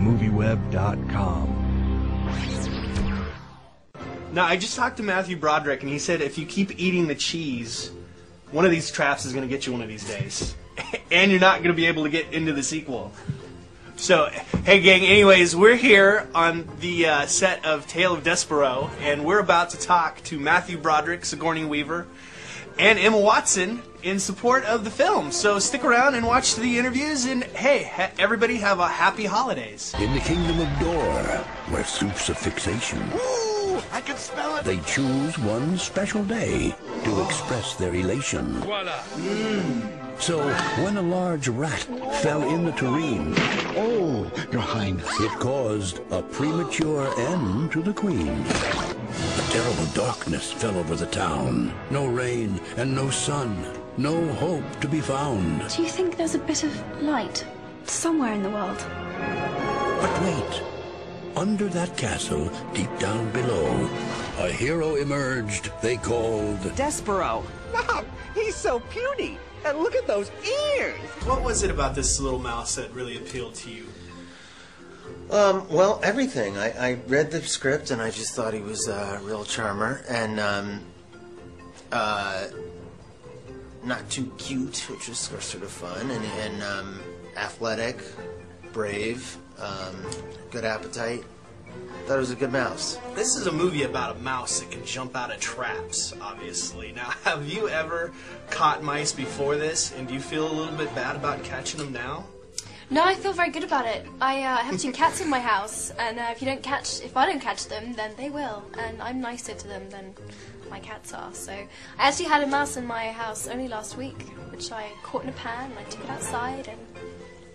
Movieweb.com. Now, I just talked to Matthew Broderick, and he said if you keep eating the cheese, one of these traps is going to get you one of these days. And you're not going to be able to get into the sequel. So, hey gang, anyways, we're here on the set of Tale of Despero, and we're about to talk to Matthew Broderick, Sigourney Weaver, and Emma Watson in support of the film. So stick around and watch the interviews, and hey, everybody have a happy holidays. In the kingdom of Dor, where soup's a fixation, Ooh, I can smell it. they choose one special day to express their elation. Voila. So, when a large rat fell in the tureen, Oh, Your Highness. it caused a premature end to the queen. A terrible darkness fell over the town. No rain and no sun. No hope to be found. Do you think there's a bit of light somewhere in the world? But wait. Under that castle, deep down below, a hero emerged they called Despero. Mom, he's so puny. And look at those ears. What was it about this little mouse that really appealed to you? Well, everything. I read the script and I just thought he was a real charmer and not too cute, which was sort of fun, and athletic, brave, good appetite. Thought it was a good mouse. This is a movie about a mouse that can jump out of traps, obviously. Now, have you ever caught mice before this, and do you feel a little bit bad about catching them now? No, I feel very good about it. I have 2 cats in my house, and if I don't catch them, then they will, and I'm nicer to them than my cats are. So I actually had a mouse in my house only last week, which I caught in a pan, and I took it outside and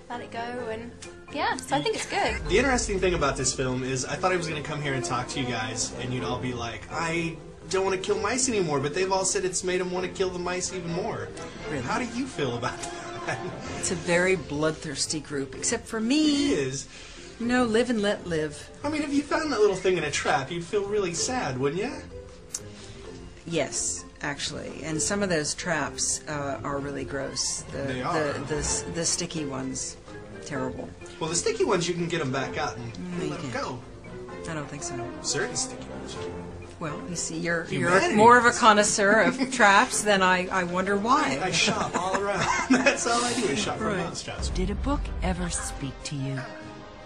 let it go, and yeah, so I think it's good. The interesting thing about this film is I thought I was going to come here and talk to you guys, and you'd all be like, I don't want to kill mice anymore, but they've all said it's made them want to kill the mice even more. Really? How do you feel about that? It's a very bloodthirsty group, except for me. It is. No, live and let live. I mean, if you found that little thing in a trap, you'd feel really sad, wouldn't you? Yes, actually, and some of those traps are really gross. They are. The sticky ones, terrible. Well, the sticky ones, you can get them back out and you let them can't. go. I don't think so. Certain sticky ones. Well, you see, you're Humanity. more of a connoisseur of traps than I wonder why. I shop all around. That's all I do is shop for Right. mouse traps. Did a book ever speak to you,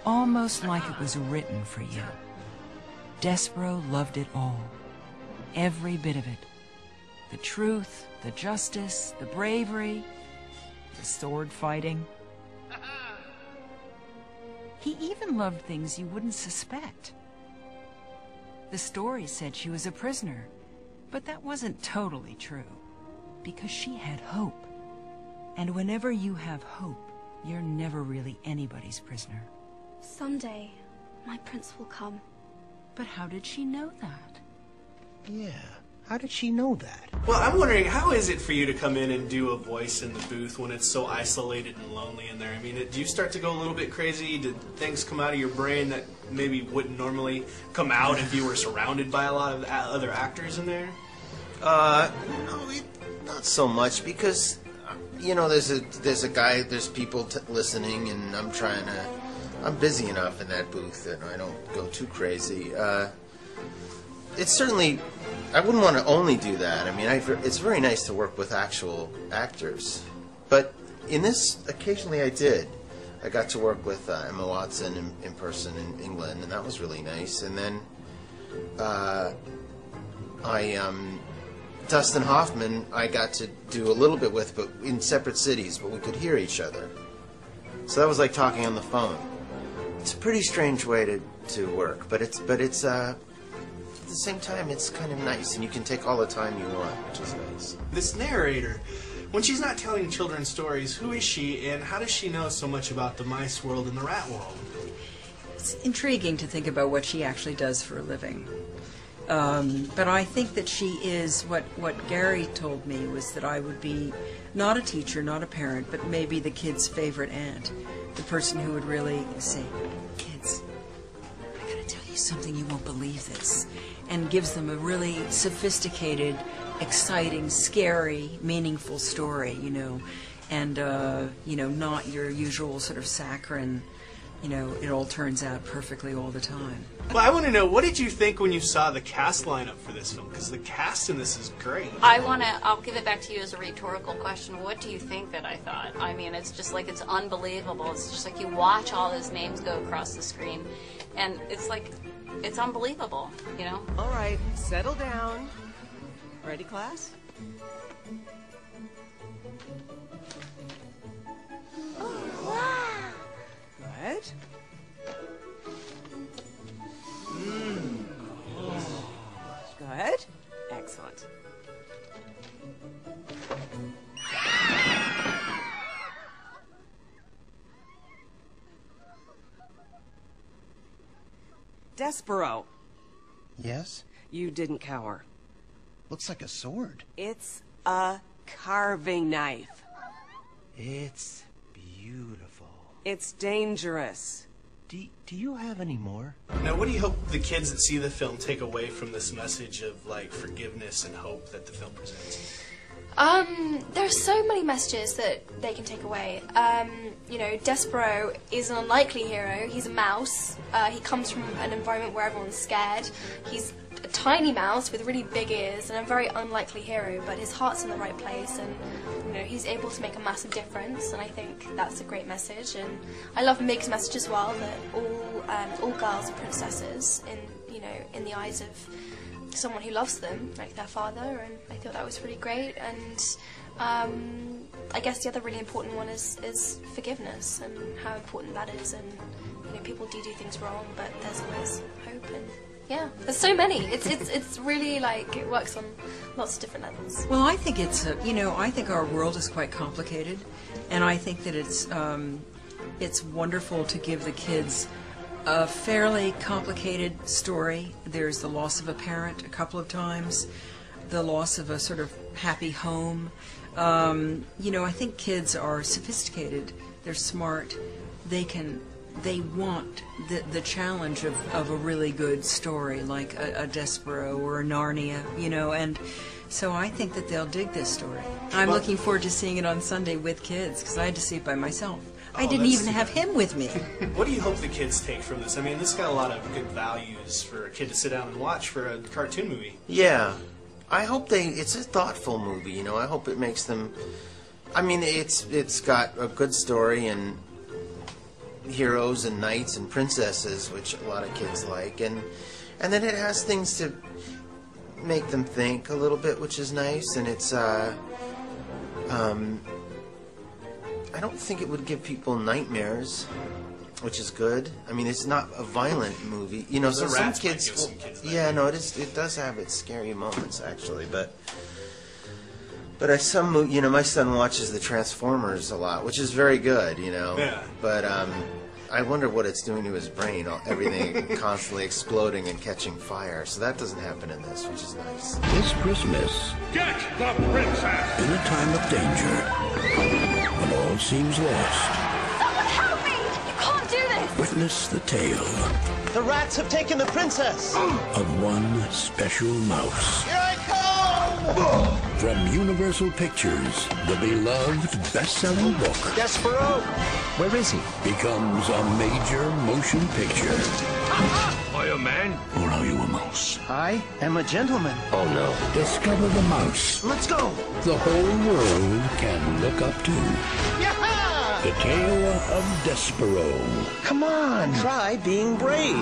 almost like it was written for you? Despero loved it all, every bit of it. The truth, the justice, the bravery, the sword fighting. He even loved things you wouldn't suspect. The story said she was a prisoner, but that wasn't totally true, because she had hope. And whenever you have hope, you're never really anybody's prisoner. Someday, my prince will come. But how did she know that? Yeah. How did she know that? Well, I'm wondering, how is it for you to come in and do a voice in the booth when it's so isolated and lonely in there? I mean, do you start to go a little bit crazy? Did things come out of your brain that maybe wouldn't normally come out if you were surrounded by a lot of other actors in there? No, not so much, because you know, there's people listening, and I'm busy enough in that booth that I don't go too crazy. It's certainly, I wouldn't want to only do that. I mean, it's very nice to work with actual actors, but in this, occasionally I did. I got to work with Emma Watson in person in England, and that was really nice. And then Dustin Hoffman, I got to do a little bit with, but in separate cities, but we could hear each other. So that was like talking on the phone. It's a pretty strange way to work, but it's at the same time, it's kind of nice, and you can take all the time you want, which is nice. This narrator, when she's not telling children's stories, who is she, and how does she know so much about the mice world and the rat world? It's intriguing to think about what she actually does for a living. But I think that she is, what Gary told me was that I would be not a teacher, not a parent, but maybe the kid's favorite aunt. The person who would really say, kids, I gotta tell you something, you won't believe this. And gives them a really sophisticated, exciting, scary, meaningful story, you know. And, you know, not your usual sort of saccharine it all turns out perfectly all the time. Well, I want to know, what did you think when you saw the cast lineup for this film? Because the cast in this is great. I'll give it back to you as a rhetorical question. What do you think that I thought? I mean, it's just like, it's unbelievable. It's just like you watch all those names go across the screen, and it's like, it's unbelievable, All right, settle down. Ready, class? Oh, wow. Good. Good. Excellent. Despero, Yes? you didn't cower. Looks like a sword. It's a carving knife. It's beautiful. It's dangerous. Do you have any more? Now, what do you hope the kids that see the film take away from this message of, like, forgiveness and hope that the film presents? There's so many messages that they can take away. Despero is an unlikely hero. He's a mouse. He comes from an environment where everyone's scared. He's a tiny mouse with really big ears and a very unlikely hero, but his heart's in the right place, and he's able to make a massive difference, and I think that's a great message. And I love Mig's message as well, that all girls are princesses in the eyes of someone who loves them, like their father, and I thought that was really great. And I guess the other really important one is forgiveness and how important that is. And people do things wrong, but there's always hope. And yeah, there's so many. It's really like it works on lots of different levels. Well, I think I think our world is quite complicated, and I think that it's wonderful to give the kids a fairly complicated story. There's the loss of a parent a couple of times, the loss of a sort of happy home. I think kids are sophisticated. They're smart. They want the challenge of a really good story, like a Despero or a Narnia, and so I think that they'll dig this story. I'm looking forward to seeing it on Sunday with kids, because I had to see it by myself. I didn't even have him with me. What do you hope the kids take from this? I mean, this got a lot of good values for a kid to sit down and watch for a cartoon movie. Yeah. I hope it's a thoughtful movie, I hope it makes them... I mean, it's got a good story and heroes and knights and princesses, which a lot of kids like, and then it has things to make them think a little bit, which is nice, and it's I don't think it would give people nightmares, which is good. I mean, it's not a violent movie, so some kids, yeah, no, it does have its scary moments actually, but my son watches the Transformers a lot, which is very good, Yeah. But I wonder what it's doing to his brain, everything constantly exploding and catching fire. So that doesn't happen in this, which is nice. This Christmas, Get the princess! in a time of danger, when all seems lost, Someone help me! You can't do this! witness the tale The rats have taken the princess! of one special mouse. Here I come! From Universal Pictures, the beloved best-selling book Despero! Where is he? becomes a major motion picture. Are you a man? Or are you a mouse? I am a gentleman. Oh no. Discover the mouse Let's go! the whole world can look up to. Yaha! The Tale of Despero. Come on, try being brave.